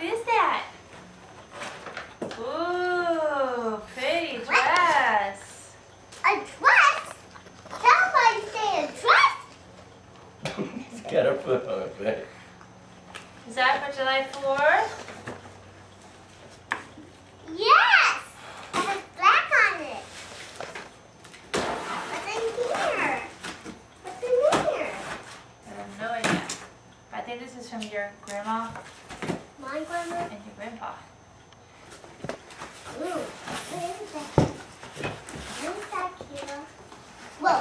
is that? Ooh, pretty dress. A dress? Somebody say a dress? It's got her foot on it, Betty. Is that for July 4th? Yes! It has black on it. What's in here? What's in here? I have no idea. I think this is from your grandma My grandma? and your grandpa. Ooh, what is that? What is that, Kira? Whoa.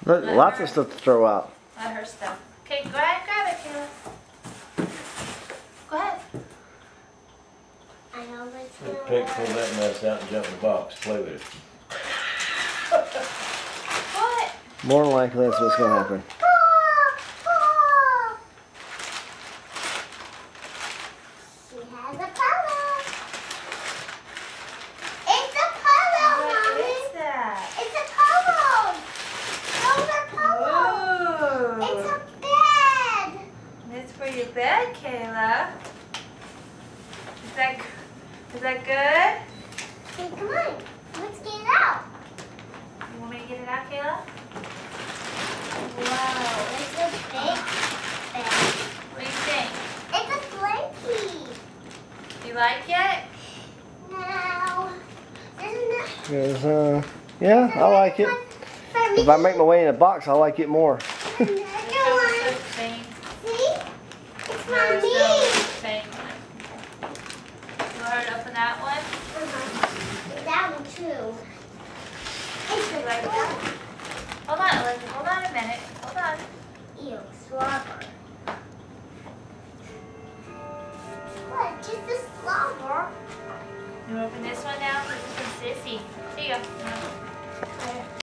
Look, lots of stuff to throw out. Not her stuff. Okay, go ahead and grab it, Kayla. Go ahead. I know what's Hey, going Pick, pull that mess out and jump in the box. Play with it. What? More than likely, that's what's gonna happen. She has a pillow. It's a pillow, What Mommy. is that? It's a pillow. Those are pillows. It's Ooh. a bed. It's for your bed, Kayla. Is that good? Hey, come on. Let's get it out. You want me to get it out, Kayla? Wow, it's a big bed. What do you think? It's a blankie. You like it? No. Isn't it? Yes, yeah, I like it. For me. If I make my way in a box, I like it more. Another There's no one. such thing. See? It's for There's me. no such thing. You want her to open that one? That one too. It's You a like that? Hold on, Elizabeth. Hold on a minute. Hold on. Ew, slobber. What? Just a slobber? You open this one now? This is from Sissy. Here you go.